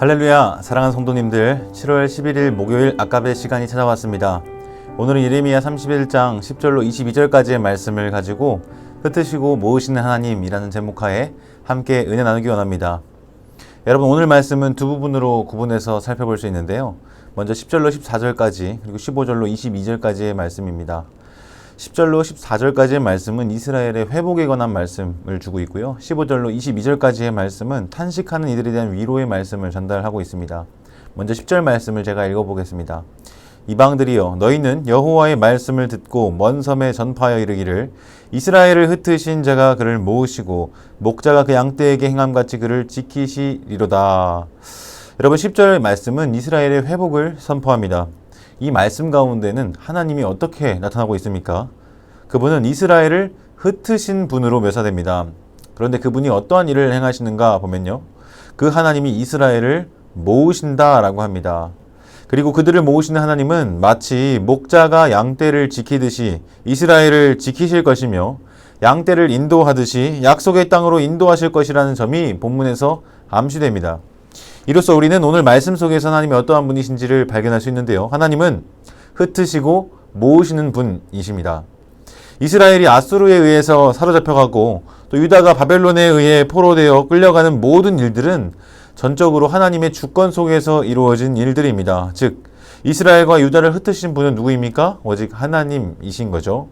할렐루야, 사랑하는 성도님들, 7월 11일 목요일 아까베 시간이 찾아왔습니다. 오늘은 예레미야 31장 10절로 22절까지의 말씀을 가지고 흩으시고 모으시는 하나님이라는 제목하에 함께 은혜 나누기 원합니다. 여러분, 오늘 말씀은 두 부분으로 구분해서 살펴볼 수 있는데요. 먼저 10절로 14절까지 그리고 15절로 22절까지의 말씀입니다. 10절로 14절까지의 말씀은 이스라엘의 회복에 관한 말씀을 주고 있고요. 15절로 22절까지의 말씀은 탄식하는 이들에 대한 위로의 말씀을 전달하고 있습니다. 먼저 10절 말씀을 제가 읽어보겠습니다. 이방들이여, 너희는 여호와의 말씀을 듣고 먼 섬에 전파하여 이르기를, 이스라엘을 흩으신 자가 그를 모으시고 목자가 그 양떼에게 행함같이 그를 지키시리로다. 여러분, 10절 말씀은 이스라엘의 회복을 선포합니다. 이 말씀 가운데는 하나님이 어떻게 나타나고 있습니까? 그분은 이스라엘을 흩으신 분으로 묘사됩니다. 그런데 그분이 어떠한 일을 행하시는가 보면요, 그 하나님이 이스라엘을 모으신다라고 합니다. 그리고 그들을 모으시는 하나님은 마치 목자가 양떼를 지키듯이 이스라엘을 지키실 것이며, 양떼를 인도하듯이 약속의 땅으로 인도하실 것이라는 점이 본문에서 암시됩니다. 이로써 우리는 오늘 말씀 속에서 하나님이 어떠한 분이신지를 발견할 수 있는데요. 하나님은 흩으시고 모으시는 분이십니다. 이스라엘이 아수르에 의해서 사로잡혀가고 또 유다가 바벨론에 의해 포로되어 끌려가는 모든 일들은 전적으로 하나님의 주권 속에서 이루어진 일들입니다. 즉, 이스라엘과 유다를 흩으신 분은 누구입니까? 오직 하나님이신 거죠.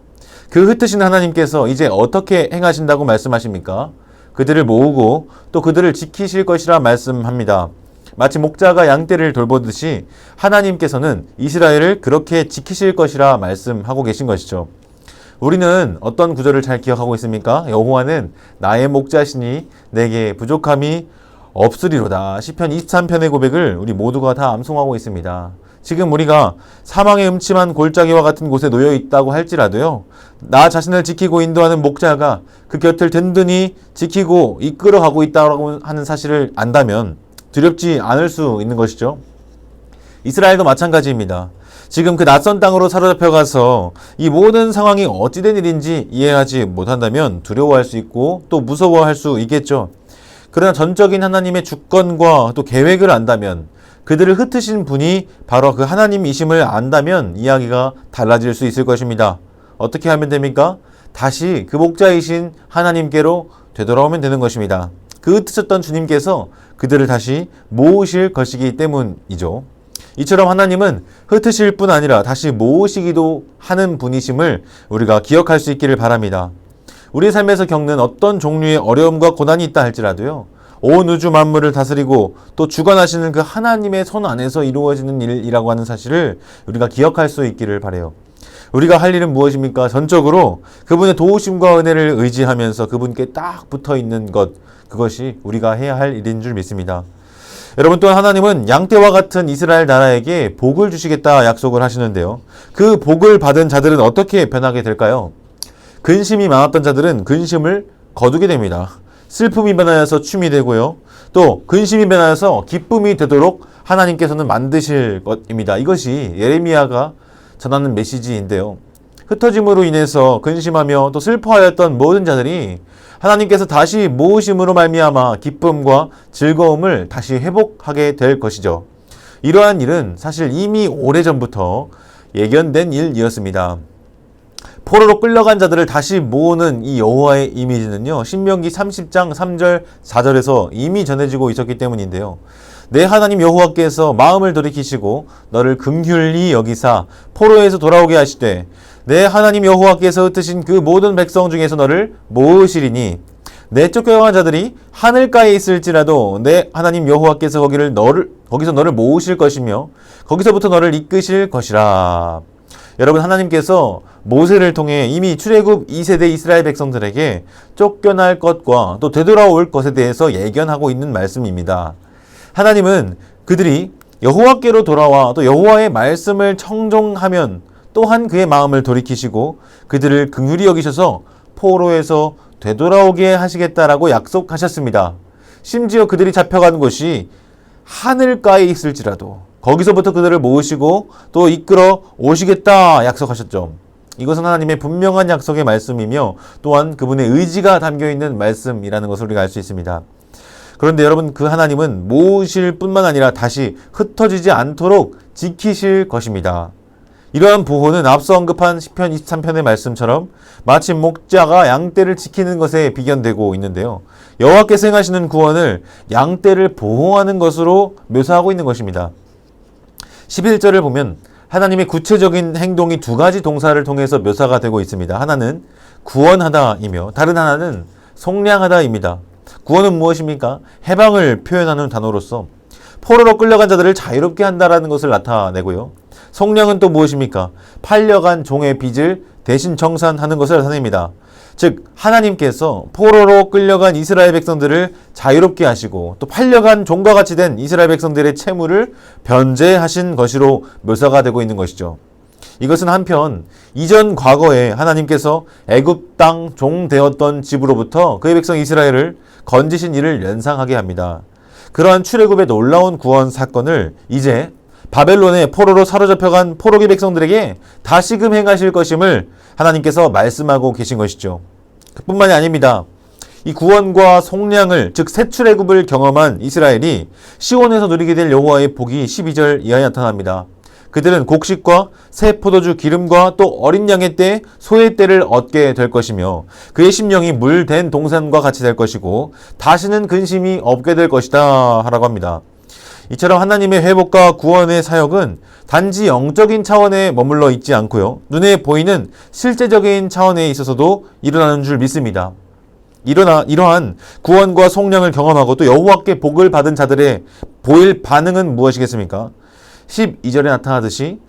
그 흩으신 하나님께서 이제 어떻게 행하신다고 말씀하십니까? 그들을 모으고 또 그들을 지키실 것이라 말씀합니다. 마치 목자가 양떼를 돌보듯이 하나님께서는 이스라엘을 그렇게 지키실 것이라 말씀하고 계신 것이죠. 우리는 어떤 구절을 잘 기억하고 있습니까? 여호와는 나의 목자시니 내게 부족함이 없으리로다. 시편 23편의 고백을 우리 모두가 다 암송하고 있습니다. 지금 우리가 사망의 음침한 골짜기와 같은 곳에 놓여 있다고 할지라도요, 나 자신을 지키고 인도하는 목자가 그 곁을 든든히 지키고 이끌어가고 있다고 하는 사실을 안다면 두렵지 않을 수 있는 것이죠. 이스라엘도 마찬가지입니다. 지금 그 낯선 땅으로 사로잡혀가서 이 모든 상황이 어찌된 일인지 이해하지 못한다면 두려워할 수 있고 또 무서워할 수 있겠죠. 그러나 전적인 하나님의 주권과 또 계획을 안다면, 그들을 흩으신 분이 바로 그 하나님이심을 안다면 이야기가 달라질 수 있을 것입니다. 어떻게 하면 됩니까? 다시 그 목자이신 하나님께로 되돌아오면 되는 것입니다. 그 흩으셨던 주님께서 그들을 다시 모으실 것이기 때문이죠. 이처럼 하나님은 흩으실 뿐 아니라 다시 모으시기도 하는 분이심을 우리가 기억할 수 있기를 바랍니다. 우리 삶에서 겪는 어떤 종류의 어려움과 고난이 있다 할지라도요, 온 우주 만물을 다스리고 또 주관하시는 그 하나님의 손 안에서 이루어지는 일이라고 하는 사실을 우리가 기억할 수 있기를 바라요. 우리가 할 일은 무엇입니까? 전적으로 그분의 도우심과 은혜를 의지하면서 그분께 딱 붙어있는 것, 그것이 우리가 해야 할 일인 줄 믿습니다. 여러분, 또한 하나님은 양떼와 같은 이스라엘 나라에게 복을 주시겠다 약속을 하시는데요. 그 복을 받은 자들은 어떻게 변하게 될까요? 근심이 많았던 자들은 근심을 거두게 됩니다. 슬픔이 변하여서 춤이 되고요. 또 근심이 변하여서 기쁨이 되도록 하나님께서는 만드실 것입니다. 이것이 예레미야가 전하는 메시지인데요. 흩어짐으로 인해서 근심하며 또 슬퍼하였던 모든 자들이 하나님께서 다시 모으심으로 말미암아 기쁨과 즐거움을 다시 회복하게 될 것이죠. 이러한 일은 사실 이미 오래전부터 예견된 일이었습니다. 포로로 끌려간 자들을 다시 모으는 이 여호와의 이미지는요, 신명기 30장 3절 4절에서 이미 전해지고 있었기 때문인데요. 내 하나님 여호와께서 마음을 돌이키시고 너를 긍휼히 여기사 포로에서 돌아오게 하시되, 내 하나님 여호와께서 흩으신 그 모든 백성 중에서 너를 모으시리니, 내 쫓겨간 자들이 하늘가에 있을지라도 내 하나님 여호와께서 거기서 너를 모으실 것이며 거기서부터 너를 이끄실 것이라. 여러분, 하나님께서 모세를 통해 이미 출애굽 2세대 이스라엘 백성들에게 쫓겨날 것과 또 되돌아올 것에 대해서 예견하고 있는 말씀입니다. 하나님은 그들이 여호와께로 돌아와 또 여호와의 말씀을 청종하면 또한 그의 마음을 돌이키시고 그들을 긍휼히 여기셔서 포로에서 되돌아오게 하시겠다라고 약속하셨습니다. 심지어 그들이 잡혀간 곳이 하늘가에 있을지라도 거기서부터 그들을 모으시고 또 이끌어 오시겠다 약속하셨죠. 이것은 하나님의 분명한 약속의 말씀이며 또한 그분의 의지가 담겨있는 말씀이라는 것을 우리가 알 수 있습니다. 그런데 여러분, 그 하나님은 모으실 뿐만 아니라 다시 흩어지지 않도록 지키실 것입니다. 이러한 보호는 앞서 언급한 시편 23편의 말씀처럼 마치 목자가 양떼를 지키는 것에 비견되고 있는데요. 여호와께서 행하시는 구원을 양떼를 보호하는 것으로 묘사하고 있는 것입니다. 11절을 보면 하나님의 구체적인 행동이 두 가지 동사를 통해서 묘사가 되고 있습니다. 하나는 구원하다이며 다른 하나는 속량하다입니다. 구원은 무엇입니까? 해방을 표현하는 단어로서 포로로 끌려간 자들을 자유롭게 한다라는 것을 나타내고요. 속량은 또 무엇입니까? 팔려간 종의 빚을 대신 청산하는 것을 나타냅니다. 즉 하나님께서 포로로 끌려간 이스라엘 백성들을 자유롭게 하시고 또 팔려간 종과 같이 된 이스라엘 백성들의 채무를 변제하신 것으로 묘사가 되고 있는 것이죠. 이것은 한편 이전 과거에 하나님께서 애굽 땅 종 되었던 집으로부터 그의 백성 이스라엘을 건지신 일을 연상하게 합니다. 그러한 출애굽의 놀라운 구원 사건을 이제 바벨론의 포로로 사로잡혀간 포로기 백성들에게 다시금 행하실 것임을 하나님께서 말씀하고 계신 것이죠. 그뿐만이 아닙니다. 이 구원과 속량을, 즉 새 출애굽을 경험한 이스라엘이 시온에서 누리게 될 여호와의 복이 12절 이하에 나타납니다. 그들은 곡식과 새 포도주 기름과 또 어린 양의 때, 소의 때를 얻게 될 것이며 그의 심령이 물된 동산과 같이 될 것이고 다시는 근심이 없게 될 것이다 라고 합니다. 이처럼 하나님의 회복과 구원의 사역은 단지 영적인 차원에 머물러 있지 않고요. 눈에 보이는 실제적인 차원에 있어서도 일어나는 줄 믿습니다. 이러한 구원과 속량을 경험하고 또 여호와께 복을 받은 자들의 보일 반응은 무엇이겠습니까? 12절에 나타나듯이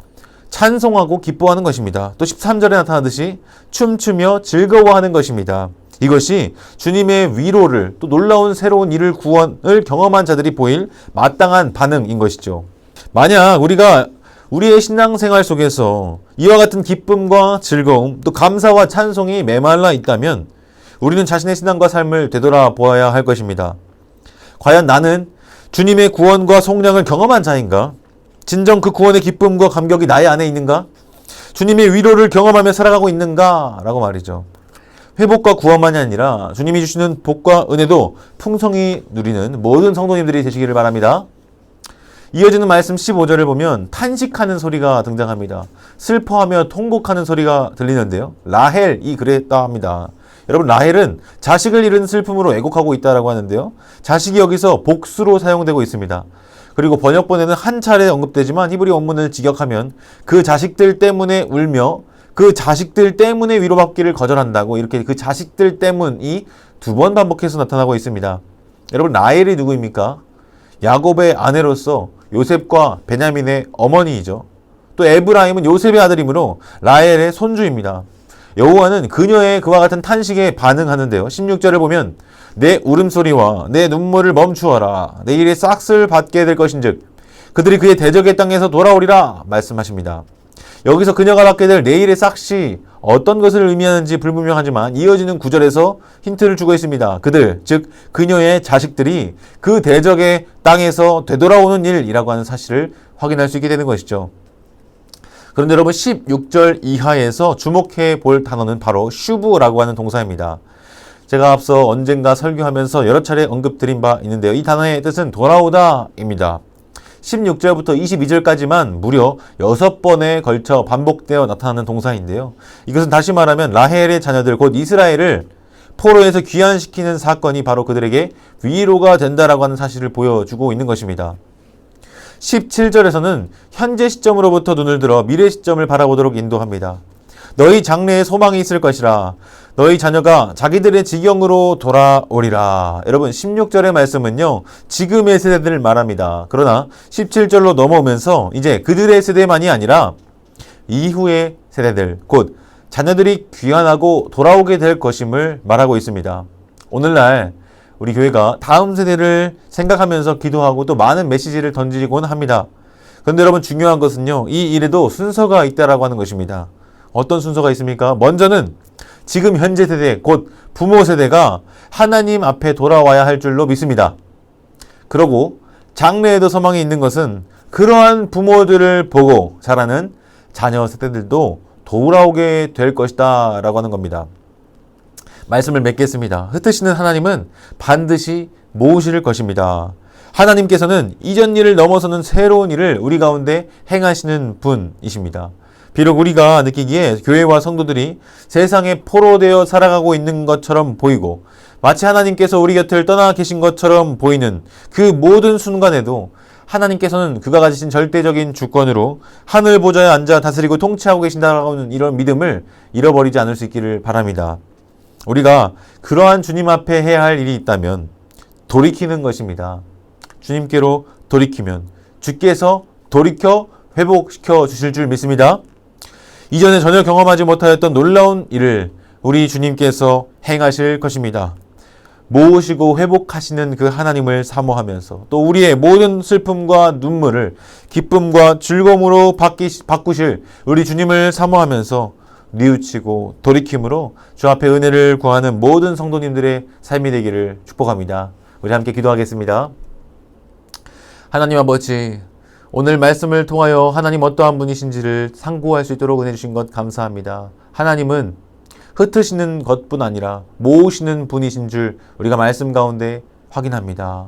찬송하고 기뻐하는 것입니다. 또 13절에 나타나듯이 춤추며 즐거워하는 것입니다. 이것이 주님의 위로를 또 놀라운 새로운 일을 구원을 경험한 자들이 보일 마땅한 반응인 것이죠. 만약 우리가 우리의 신앙생활 속에서 이와 같은 기쁨과 즐거움 또 감사와 찬송이 메말라 있다면 우리는 자신의 신앙과 삶을 되돌아보아야 할 것입니다. 과연 나는 주님의 구원과 속량을 경험한 자인가? 진정 그 구원의 기쁨과 감격이 나의 안에 있는가? 주님의 위로를 경험하며 살아가고 있는가? 라고 말이죠. 회복과 구원만이 아니라 주님이 주시는 복과 은혜도 풍성히 누리는 모든 성도님들이 되시기를 바랍니다. 이어지는 말씀 15절을 보면 탄식하는 소리가 등장합니다. 슬퍼하며 통곡하는 소리가 들리는데요. 라헬이 그랬다 합니다. 여러분, 라헬은 자식을 잃은 슬픔으로 애곡하고 있다고 하는데요. 자식이 여기서 복수로 사용되고 있습니다. 그리고 번역본에는 한 차례 언급되지만 히브리 원문을 직역하면 그 자식들 때문에 울며 그 자식들 때문에 위로받기를 거절한다고 이렇게 그 자식들 때문이 두 번 반복해서 나타나고 있습니다. 여러분, 라헬이 누구입니까? 야곱의 아내로서 요셉과 베냐민의 어머니이죠. 또 에브라임은 요셉의 아들이므로 라헬의 손주입니다. 여호와는 그녀의 그와 같은 탄식에 반응하는데요. 16절을 보면 내 울음소리와 내 눈물을 멈추어라. 내일의 싹을 받게 될 것인즉 그들이 그의 대적의 땅에서 돌아오리라 말씀하십니다. 여기서 그녀가 받게 될 내일의 싹이 어떤 것을 의미하는지 불분명하지만 이어지는 구절에서 힌트를 주고 있습니다. 그들, 즉 그녀의 자식들이 그 대적의 땅에서 되돌아오는 일이라고 하는 사실을 확인할 수 있게 되는 것이죠. 그런데 여러분, 16절 이하에서 주목해 볼 단어는 바로 슈브라고 하는 동사입니다. 제가 앞서 언젠가 설교하면서 여러 차례 언급드린 바 있는데요. 이 단어의 뜻은 돌아오다입니다. 16절부터 22절까지만 무려 6번에 걸쳐 반복되어 나타나는 동사인데요. 이것은 다시 말하면 라헬의 자녀들 곧 이스라엘을 포로에서 귀환시키는 사건이 바로 그들에게 위로가 된다라고 하는 사실을 보여주고 있는 것입니다. 17절에서는 현재 시점으로부터 눈을 들어 미래 시점을 바라보도록 인도합니다. 너희 장래에 소망이 있을 것이라. 너희 자녀가 자기들의 지경으로 돌아오리라. 여러분, 16절의 말씀은요, 지금의 세대들을 말합니다. 그러나 17절로 넘어오면서 이제 그들의 세대만이 아니라 이후의 세대들, 곧 자녀들이 귀환하고 돌아오게 될 것임을 말하고 있습니다. 오늘날 우리 교회가 다음 세대를 생각하면서 기도하고 또 많은 메시지를 던지곤 합니다. 그런데 여러분, 중요한 것은요, 이 일에도 순서가 있다라고 하는 것입니다. 어떤 순서가 있습니까? 먼저는 지금 현재 세대, 곧 부모 세대가 하나님 앞에 돌아와야 할 줄로 믿습니다. 그러고 장래에도 소망이 있는 것은 그러한 부모들을 보고 자라는 자녀 세대들도 돌아오게 될 것이다 라고 하는 겁니다. 말씀을 맺겠습니다. 흩으시는 하나님은 반드시 모으실 것입니다. 하나님께서는 이전 일을 넘어서는 새로운 일을 우리 가운데 행하시는 분이십니다. 비록 우리가 느끼기에 교회와 성도들이 세상에 포로되어 살아가고 있는 것처럼 보이고 마치 하나님께서 우리 곁을 떠나 계신 것처럼 보이는 그 모든 순간에도 하나님께서는 그가 가지신 절대적인 주권으로 하늘 보좌에 앉아 다스리고 통치하고 계신다라는 이런 믿음을 잃어버리지 않을 수 있기를 바랍니다. 우리가 그러한 주님 앞에 해야 할 일이 있다면 돌이키는 것입니다. 주님께로 돌이키면 주께서 돌이켜 회복시켜 주실 줄 믿습니다. 이전에 전혀 경험하지 못하였던 놀라운 일을 우리 주님께서 행하실 것입니다. 모으시고 회복하시는 그 하나님을 사모하면서 또 우리의 모든 슬픔과 눈물을 기쁨과 즐거움으로 바꾸실 우리 주님을 사모하면서 뉘우치고 돌이킴으로 주 앞에 은혜를 구하는 모든 성도님들의 삶이 되기를 축복합니다. 우리 함께 기도하겠습니다. 하나님 아버지, 오늘 말씀을 통하여 하나님 어떠한 분이신지를 상고할 수 있도록 은혜 주신 것 감사합니다. 하나님은 흩으시는 것뿐 아니라 모으시는 분이신 줄 우리가 말씀 가운데 확인합니다.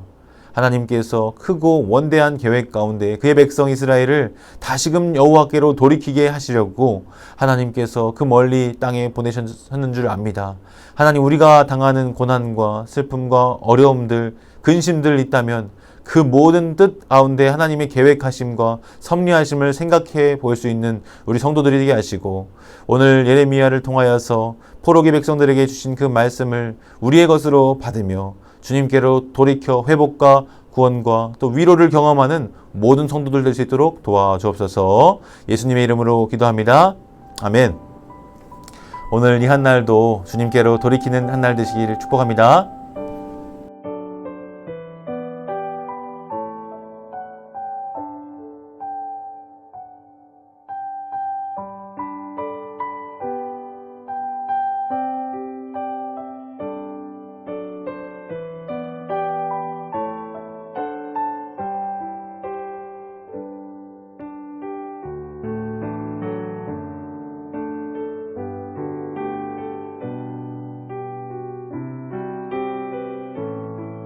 하나님께서 크고 원대한 계획 가운데 그의 백성 이스라엘을 다시금 여호와께로 돌이키게 하시려고 하나님께서 그 멀리 땅에 보내셨는 줄 압니다. 하나님, 우리가 당하는 고난과 슬픔과 어려움들, 근심들 있다면 그 모든 뜻 가운데 하나님의 계획하심과 섭리하심을 생각해 볼 수 있는 우리 성도들이 되게 하시고, 오늘 예레미야를 통하여서 포로기 백성들에게 주신 그 말씀을 우리의 것으로 받으며 주님께로 돌이켜 회복과 구원과 또 위로를 경험하는 모든 성도들 될 수 있도록 도와주옵소서. 예수님의 이름으로 기도합니다. 아멘. 오늘 이 한 날도 주님께로 돌이키는 한 날 되시기를 축복합니다.